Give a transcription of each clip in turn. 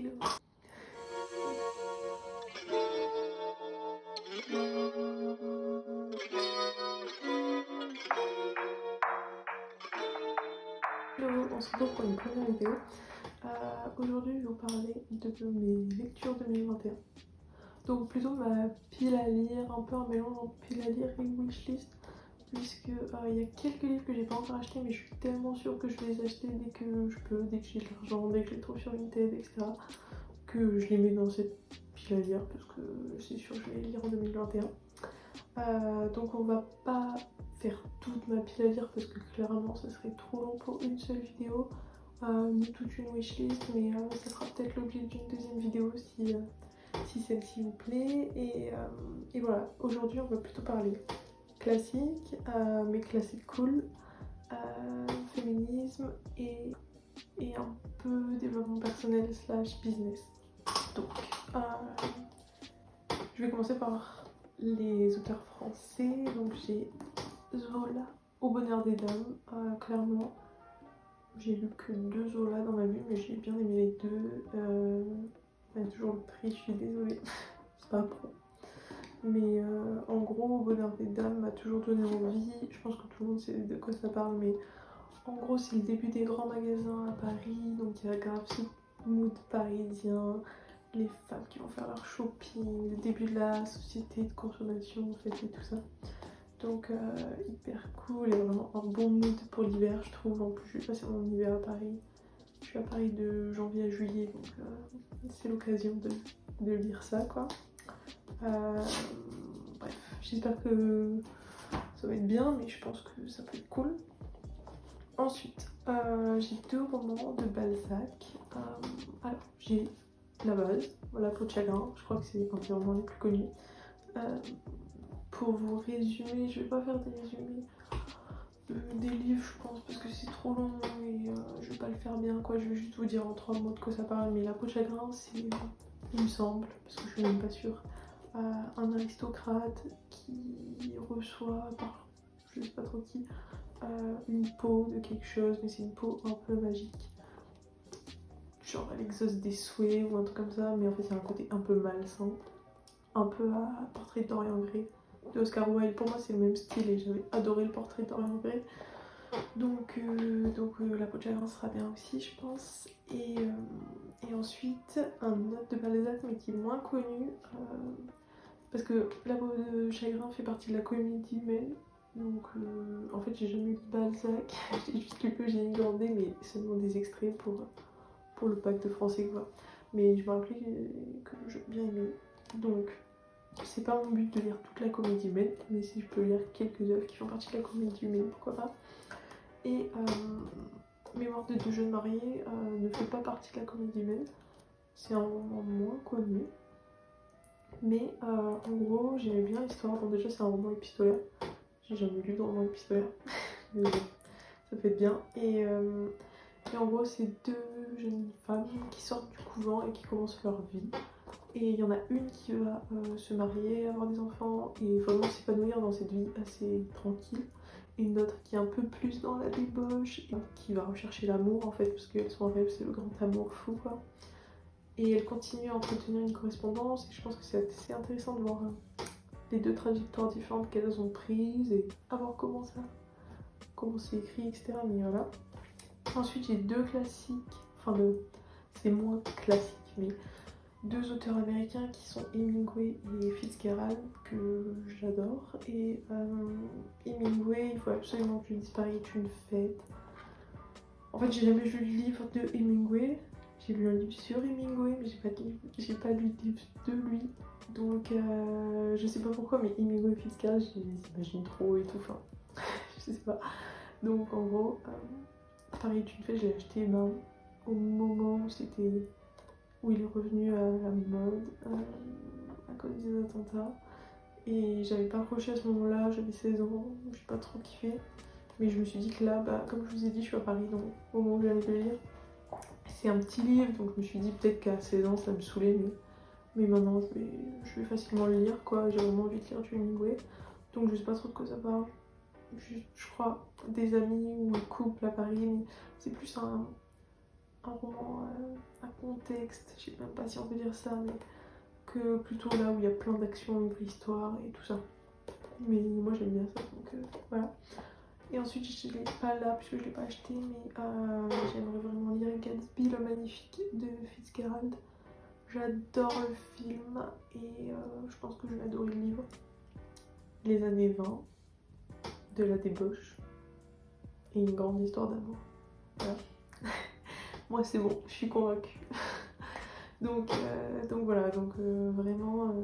Hello. Hello, on se retrouve pour une première vidéo. Aujourd'hui, je vais vous parler de mes lectures 2021. Donc plutôt ma pile à lire, un peu un mélange entre pile à lire et wishlist, puisque il y a quelques livres que j'ai pas encore achetés, mais je suis tellement sûre que je vais les acheter dès que je peux, dès que j'ai de l'argent, dès que je les trouve sur Vinted, etc. que je les mets dans cette pile à lire, parce que c'est sûr que je vais les lire en 2021. Donc on va pas faire toute ma pile à lire parce que clairement ça serait trop long pour une seule vidéo, ni toute une wishlist, mais ça sera peut-être l'objet d'une deuxième vidéo si celle-ci vous plaît. Et voilà, aujourd'hui on va plutôt parler classique, mais classique cool, féminisme et un peu développement personnel / business. Donc je vais commencer par les auteurs français. Donc j'ai Zola, Au bonheur des dames. Clairement, j'ai lu que 2 Zola dans ma vie, mais j'ai bien aimé les deux. Il y a toujours le prix, je suis désolée, c'est pas pro. Mais en gros, Au bonheur des dames m'a toujours donné envie. Je pense que tout le monde sait de quoi ça parle, mais en gros, c'est le début des grands magasins à Paris. Donc il y a grave ce mood parisien, les femmes qui vont faire leur shopping, le début de la société de consommation en fait et tout ça. Donc hyper cool et vraiment un bon mood pour l'hiver je trouve. En plus je vais passer mon hiver à Paris. Je suis à Paris de janvier à juillet, donc c'est l'occasion de lire ça quoi. Bref, j'espère que ça va être bien, mais je pense que ça peut être cool. Ensuite, j'ai 2 romans de Balzac. Alors, j'ai La base, voilà, Peau de chagrin, je crois que c'est un des romans les plus connus. Pour vous résumer, je vais pas faire des résumés des livres, je pense, parce que c'est trop long et je vais pas le faire bien, quoi. Je vais juste vous dire en 3 mots de quoi ça parle. Mais La peau de chagrin, c'est, il me semble, parce que je suis même pas sûre, un aristocrate qui reçoit par je sais pas trop qui une peau de quelque chose, mais c'est une peau un peu magique. Genre elle exauce des souhaits ou un truc comme ça, mais en fait il y a un côté un peu malsain, un peu à Portrait de Dorian Gray de Oscar Wilde. Pour moi c'est le même style et j'avais adoré le Portrait de Dorian Gray. Donc La peau de chagrin sera bien aussi je pense. Et ensuite un autre de Balzac mais qui est moins connu, parce que La peau de chagrin fait partie de la comédie humaine. Donc en fait j'ai jamais lu Balzac, j'ai juste lu Eugénie Grandet, mais seulement des extraits pour le pack de français quoi. Mais je me rappelais que j'ai bien aimé. Donc c'est pas mon but de lire toute la comédie humaine, mais si je peux lire quelques œuvres qui font partie de la comédie humaine, pourquoi pas. Et Mémoire de 2 jeunes mariés ne fait pas partie de la comédie humaine, c'est un roman moins connu. Mais en gros j'aimais bien l'histoire. Bon déjà c'est un roman épistolaire, j'ai jamais lu de roman épistolaire, mais bon, ça fait bien. Et en gros c'est 2 jeunes femmes qui sortent du couvent et qui commencent leur vie. Et il y en a une qui va se marier, avoir des enfants et vraiment s'épanouir dans cette vie assez tranquille. Et une autre qui est un peu plus dans la débauche et qui va rechercher l'amour en fait, parce que son rêve c'est le grand amour fou quoi. Et elle continue à entretenir une correspondance et je pense que c'est assez intéressant de voir les 2 trajectoires différentes qu'elles ont prises et à voir comment c'est écrit, etc. Mais voilà. Ensuite j'ai 2 classiques, enfin c'est moins classique, mais 2 auteurs américains qui sont Hemingway et Fitzgerald que j'adore. Et Hemingway, il faut absolument que je dise Paris est une fête. En fait j'ai jamais lu le livre de Hemingway, j'ai lu un livre sur Hemingway mais j'ai pas lu de livre de lui. Donc je sais pas pourquoi, mais Hemingway et Fitzgerald je les imagine trop et tout, enfin je sais pas. Donc en gros Paris est une fête, je l'ai acheté au moment où il est revenu à la mode à cause des attentats. Et j'avais pas accroché à ce moment-là, j'avais 16 ans, j'ai pas trop kiffé. Mais je me suis dit que là, comme je vous ai dit, je suis à Paris, donc au moment où j'allais le lire, c'est un petit livre, donc je me suis dit peut-être qu'à 16 ans ça me saoulait, mais maintenant je vais facilement le lire quoi. J'ai vraiment envie de lire du Hemingway, donc je sais pas trop de quoi ça parle. Je crois des amis ou un couple à Paris, mais c'est plus un roman à contexte, je sais même pas si on peut dire ça, mais que plutôt là où il y a plein d'actions, une vraie histoire et tout ça. Mais moi j'aime bien ça, donc voilà. Et ensuite je ne l'ai pas là puisque je ne l'ai pas acheté, mais j'aimerais vraiment lire Gatsby le Magnifique de Fitzgerald. J'adore le film et je pense que je vais adorer le livre. Les années 20, de la débauche et une grande histoire d'amour. Voilà. Moi c'est bon, je suis convaincue. donc voilà, vraiment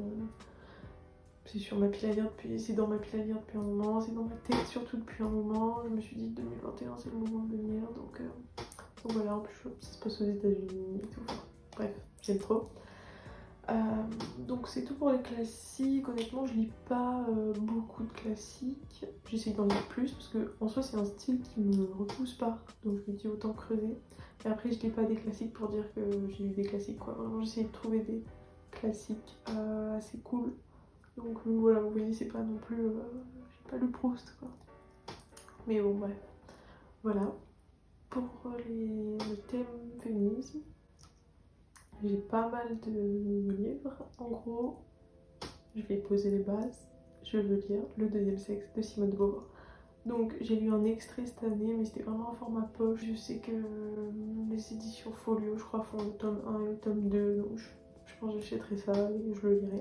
c'est sur ma pile à lire depuis, c'est dans ma pile à lire depuis un moment, c'est dans ma tête surtout depuis un moment. Je me suis dit 2021 c'est le moment de le lire, donc voilà, en plus ça se passe aux États-Unis et tout. Enfin, bref, j'aime trop. Donc c'est tout pour les classiques. Honnêtement je lis pas beaucoup de classiques, j'essaye d'en lire plus parce que en soi c'est un style qui me repousse pas, donc je me dis autant creuser. Et après je lis pas des classiques pour dire que j'ai lu des classiques quoi, vraiment j'essaye de trouver des classiques assez cool. Donc voilà, vous voyez c'est pas non plus, j'ai pas lu Proust quoi. Mais bon bref, voilà. Pour le thème féminisme, j'ai pas mal de livres. En gros, je vais poser les bases. Je veux lire Le deuxième sexe de Simone de Beauvoir. Donc j'ai lu un extrait cette année, mais c'était vraiment un format poche. Je sais que les éditions Folio, je crois, font le tome 1 et le tome 2. Donc je pense que j'achèterai ça et je le lirai.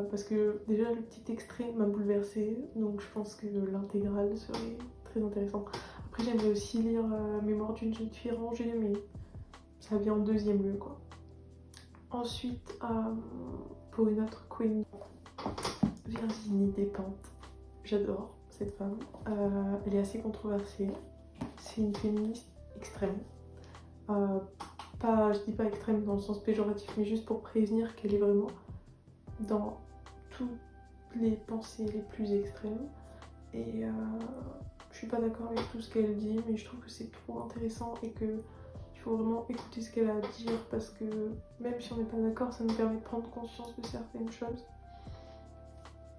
Parce que déjà le petit extrait m'a bouleversée. Donc je pense que l'intégrale serait très intéressante. Après j'aimerais aussi lire Mémoire d'une jeune fille rangée, mais ça vient en deuxième lieu quoi. Ensuite, pour une autre queen, Virginie Despentes. J'adore cette femme. Elle est assez controversée. C'est une féministe extrême. Je dis pas extrême dans le sens péjoratif, mais juste pour prévenir qu'elle est vraiment dans toutes les pensées les plus extrêmes. Et je suis pas d'accord avec tout ce qu'elle dit, mais je trouve que c'est trop intéressant et que il faut vraiment écouter ce qu'elle a à dire parce que même si on n'est pas d'accord, ça nous permet de prendre conscience de certaines choses.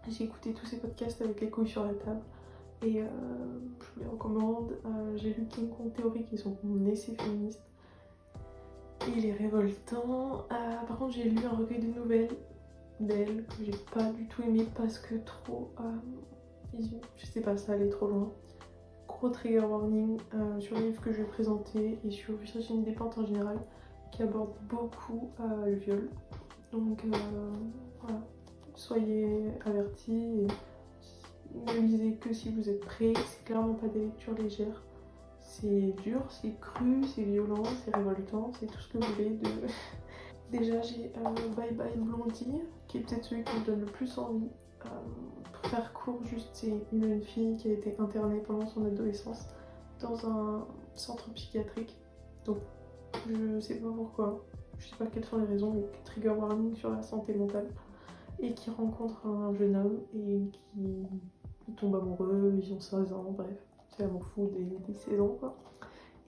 J'ai écouté tous ces podcasts avec les couilles sur la table et je vous les recommande. J'ai lu King Kong Theory qui est son essai féministe. Il est révoltant. Par contre j'ai lu un recueil de nouvelles d'elle que j'ai pas du tout aimé parce que trop... je sais pas, ça allait trop loin. Gros trigger warning sur les livres que je vais présenter et sur Virginie Despentes en général qui aborde beaucoup le viol. Donc voilà, soyez avertis et ne lisez que si vous êtes prêts. C'est clairement pas des lectures légères. C'est dur, c'est cru, c'est violent, c'est révoltant, c'est tout ce que vous voulez de... Déjà j'ai Bye Bye Blondie qui est peut-être celui qui me donne le plus envie. Pour faire court, juste c'est une jeune fille qui a été internée pendant son adolescence dans un centre psychiatrique. Donc je sais pas pourquoi, je sais pas quelles sont les raisons, mais trigger warning sur la santé mentale. Et qui rencontre un jeune homme et qui tombe amoureux, ils ont 16 ans, bref, c'est l'amour fou des 16 ans quoi.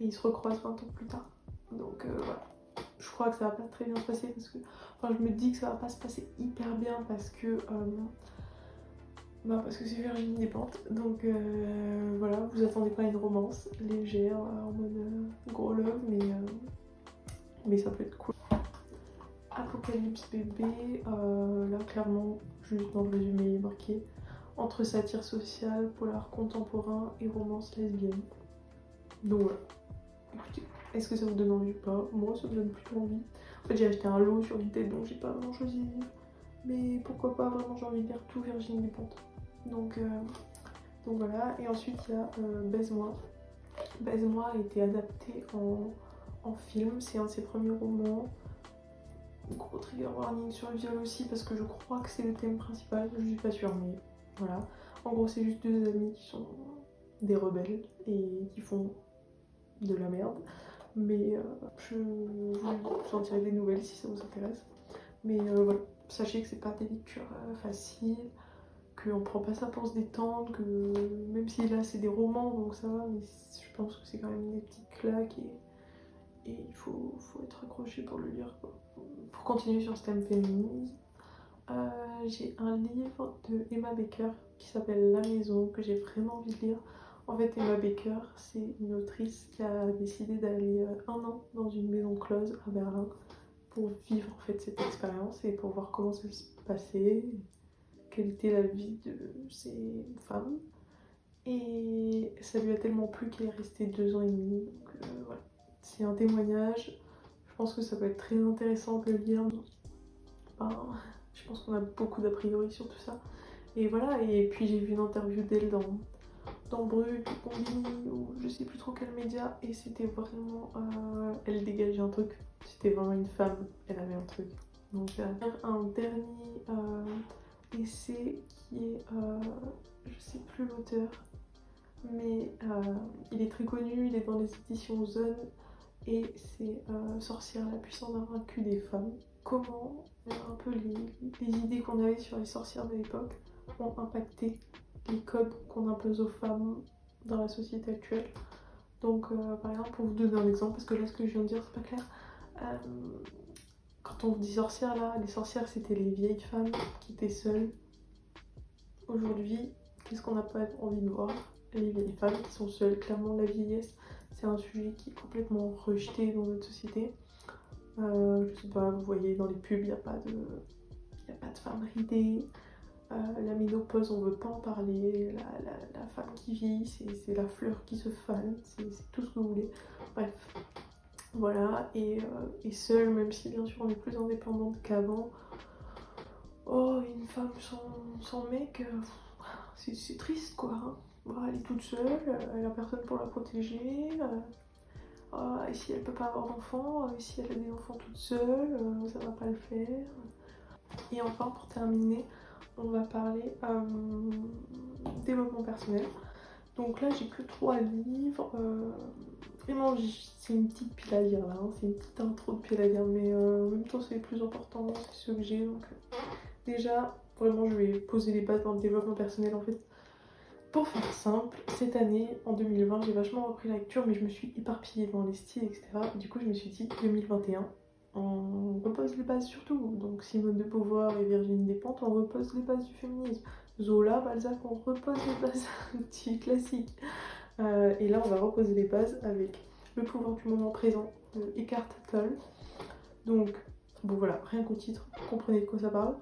Et ils se recroisent 20 ans plus tard. Donc voilà. Je crois que ça va pas très bien se passer parce que... Enfin je me dis que ça va pas se passer hyper bien parce que c'est Virginie Despentes, donc voilà, vous attendez pas à une romance légère en mode gros love, mais ça peut être cool. Apocalypse bébé, là clairement, juste dans le résumé, il est marqué entre satire sociale, polar contemporain et romance lesbienne. Donc voilà, écoutez, est-ce que ça vous donne envie ou pas? Moi ça me donne plutôt envie. En fait j'ai acheté un lot sur Vinted donc j'ai pas vraiment choisi les livres, mais pourquoi pas, vraiment j'ai envie de lire tout Virginie Despentes. Donc voilà, et ensuite il y a Baise-moi. Baise-moi a été adapté en film, c'est un de ses premiers romans. Gros trigger warning sur le viol aussi parce que je crois que c'est le thème principal, je suis pas sûre mais voilà. En gros c'est juste deux amis qui sont des rebelles et qui font de la merde. Mais je vous en dirai des nouvelles si ça vous intéresse. Mais voilà, sachez que c'est pas des lectures faciles, qu'on prend pas ça pour se détendre, que même si là c'est des romans donc ça va, mais je pense que c'est quand même des petites claques et il faut être accroché pour le lire quoi. Pour continuer sur ce thème féminisme, j'ai un livre de Emma Baker qui s'appelle La Maison que j'ai vraiment envie de lire. En fait, Emma Baker, c'est une autrice qui a décidé d'aller 1 an dans une maison close à Berlin pour vivre en fait cette expérience et pour voir comment ça se passait, quelle était la vie de ces femmes. Et ça lui a tellement plu qu'elle est restée 2 ans et demi. Donc voilà, c'est un témoignage. Je pense que ça peut être très intéressant de le lire. Enfin, je pense qu'on a beaucoup d'a priori sur tout ça. Et voilà, et puis j'ai vu une interview d'elle dans Brut, ou Combini, ou je sais plus trop quel média, et c'était vraiment. Elle dégageait un truc. C'était vraiment une femme, elle avait un truc. Donc, un dernier essai qui est. Je sais plus l'auteur, mais il est très connu, il est dans les éditions Zone, et c'est Sorcière, la puissance invaincue des femmes. Comment un peu les idées qu'on avait sur les sorcières de l'époque ont impacté les codes qu'on impose aux femmes dans la société actuelle. Donc par exemple, pour vous donner un exemple, parce que là ce que je viens de dire c'est pas clair, quand on dit sorcières là, les sorcières c'était les vieilles femmes qui étaient seules. Aujourd'hui, qu'est-ce qu'on n'a pas envie de voir? Les vieilles femmes qui sont seules. Clairement la vieillesse c'est un sujet qui est complètement rejeté dans notre société. Je sais pas, vous voyez dans les pubs, il n'y a pas de femmes ridées. La ménopause, on veut pas en parler. La femme qui vit, c'est la fleur qui se fane, c'est tout ce que vous voulez. Bref, voilà. Et seule, même si bien sûr on est plus indépendante qu'avant. Oh, une femme sans mec, c'est triste quoi. Hein. Bon, elle est toute seule, elle a personne pour la protéger. Et si elle peut pas avoir d'enfants, et si elle a des enfants toute seule, ça va pas le faire. Et enfin, pour terminer, on va parler développement personnel. Donc là, j'ai que 3 livres. Vraiment, c'est une petite pile à lire là, hein. C'est une petite intro de pile à lire, mais en même temps, c'est les plus importants, c'est ceux que j'ai. Donc déjà, vraiment, je vais poser les bases dans le développement personnel en fait. Pour faire simple, cette année, en 2020, j'ai vachement repris la lecture, mais je me suis éparpillée dans les styles, etc. Du coup, je me suis dit, 2021, on repose les bases sur tout. Donc Simone de Beauvoir et Virginie Despentes, on repose les bases du féminisme. Zola, Balzac, on repose les bases du classique. Et là, on va reposer les bases avec Le pouvoir du moment présent de Eckhart Tolle. Donc, bon voilà, rien qu'au titre, vous comprenez de quoi ça parle.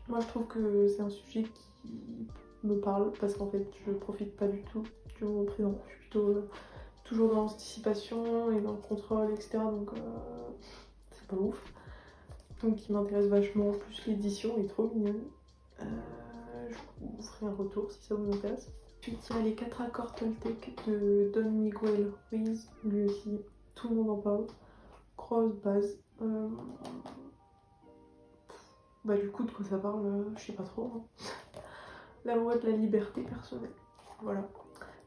Moi, je trouve que c'est un sujet qui me parle parce qu'en fait, je profite pas du tout du moment présent. Je suis plutôt toujours dans l'anticipation et dans le contrôle, etc. Donc, c'est pas ouf. Donc, il m'intéresse vachement. En plus, l'édition est trop mignonne. Je vous ferai un retour si ça vous intéresse. Ensuite, il y a les 4 accords Toltec de Don Miguel Ruiz. Lui aussi, tout le monde en parle. Grosse base. Bah du coup de quoi ça parle, je sais pas trop. Hein. La loi de la liberté personnelle. Voilà.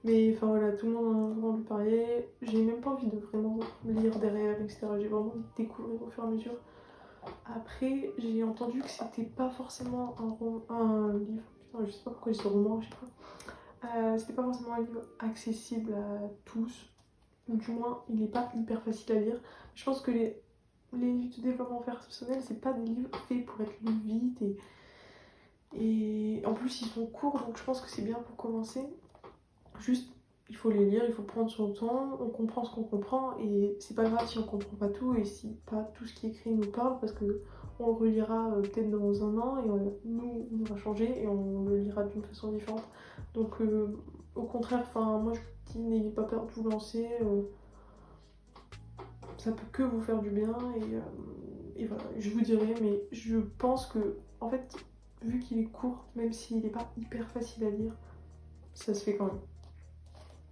Mais enfin voilà, tout le monde en a vraiment lui parler. J'ai même pas envie de vraiment lire derrière, etc. J'ai vraiment envie de découvrir au fur et à mesure. Après, j'ai entendu que c'était pas forcément un livre. Putain, je sais pas pourquoi je dis roman à chaque fois. C'était pas forcément un livre accessible à tous. Ou du moins, il est pas hyper facile à lire. Je pense que les livres de développement personnel, c'est pas des livres faits pour être lus vite et en plus ils sont courts, donc je pense que c'est bien pour commencer. Juste, il faut les lire, il faut prendre son temps, on comprend ce qu'on comprend et c'est pas grave si on comprend pas tout et si pas tout ce qui est écrit nous parle parce que on le relira peut-être dans 1 an et nous on va changer et on le lira d'une façon différente. Donc au contraire, moi je vous dis n'ayez pas peur de vous lancer. Ça peut que vous faire du bien et voilà, je vous dirai, mais je pense que, en fait, vu qu'il est court, même s'il n'est pas hyper facile à lire, ça se fait quand même.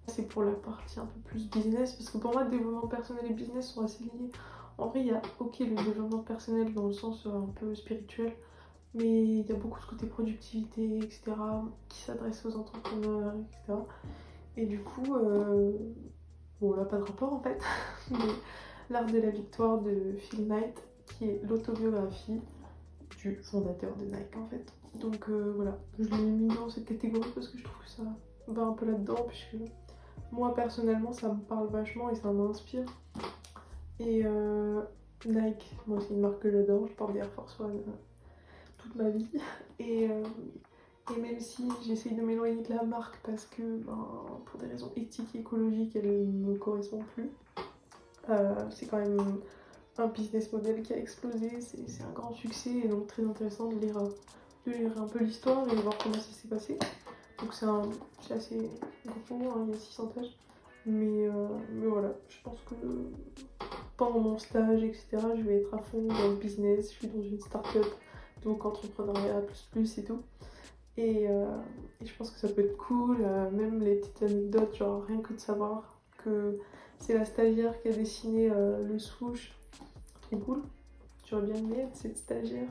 C'est pour la partie un peu plus business, parce que pour moi, développement personnel et business sont assez liés. En vrai, il y a, ok, le développement personnel dans le sens un peu spirituel, mais il y a beaucoup de côté productivité, etc., qui s'adresse aux entrepreneurs, etc. Et du coup, bon, là, pas de rapport en fait, mais L'art de la victoire de Phil Knight, qui est l'autobiographie du fondateur de Nike en fait. Donc voilà, je l'ai mis dans cette catégorie parce que je trouve que ça va un peu là-dedans, puisque moi personnellement ça me parle vachement et ça m'inspire. Et Nike, moi c'est une marque que j'adore, je porte des Air Force One toute ma vie. Et Et même si j'essaye de m'éloigner de la marque parce que pour des raisons éthiques et écologiques elle ne me correspond plus, c'est quand même un business model qui a explosé, c'est un grand succès et donc très intéressant de lire un peu l'histoire et de voir comment ça s'est passé. Donc c'est assez gros, hein, il y a 600 pages. Mais voilà, je pense que pendant mon stage, etc., je vais être à fond dans le business. Je suis dans une start-up, donc entrepreneuriat plus et tout. Et je pense que ça peut être cool, même les petites anecdotes, genre rien que de savoir que c'est la stagiaire qui a dessiné le swoosh. Trop cool. J'aurais bien aimé être cette stagiaire.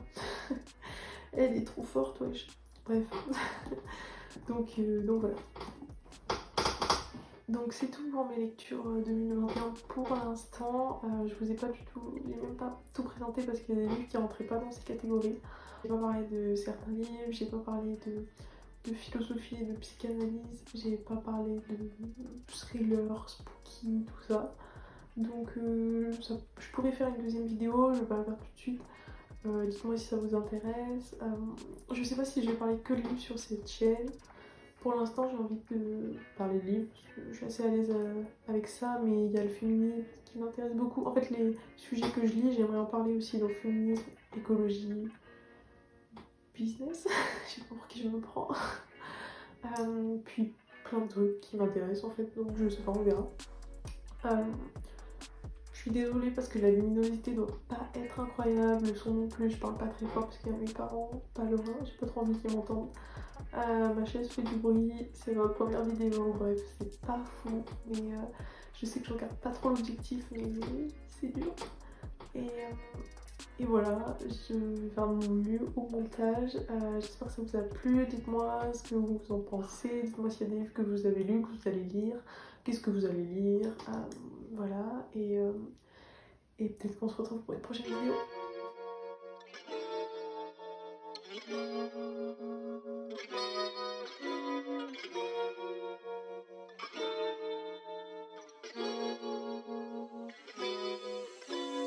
Elle est trop forte, wesh. Bref. donc voilà. Donc c'est tout pour mes lectures 2021 pour l'instant. Je vous ai pas du tout, j'ai même pas tout présenté parce qu'il y a des livres qui rentraient pas dans ces catégories. J'ai pas parlé de certains livres, j'ai pas parlé de philosophie et de psychanalyse, j'ai pas parlé de thriller, spooky, tout ça. Donc je pourrais faire une deuxième vidéo, je vais pas la faire tout de suite. Dites-moi si ça vous intéresse. Je sais pas si je vais parler que de livres sur cette chaîne. Pour l'instant, j'ai envie de parler de livres, parce que je suis assez à l'aise avec ça, mais il y a le féminisme qui m'intéresse beaucoup. En fait, les sujets que je lis, j'aimerais en parler aussi, donc féminisme, écologie, business, je sais pas pour qui je me prends. Puis plein de trucs qui m'intéressent en fait, donc je sais pas, on verra. Je suis désolée parce que la luminosité doit pas être incroyable, le son non plus, je parle pas très fort parce qu'il y a mes parents pas loin, j'ai pas trop envie qu'ils m'entendent. Ma chaise fait du bruit, c'est ma première vidéo, bref, c'est pas fou, mais je sais que je regarde pas trop l'objectif, mais c'est dur. Et voilà, je vais faire de mon mieux au montage. J'espère que ça vous a plu, dites-moi ce que vous en pensez, dites-moi s'il y a des livres que vous avez lus, que vous allez lire, qu'est-ce que vous allez lire, voilà, et peut-être qu'on se retrouve pour une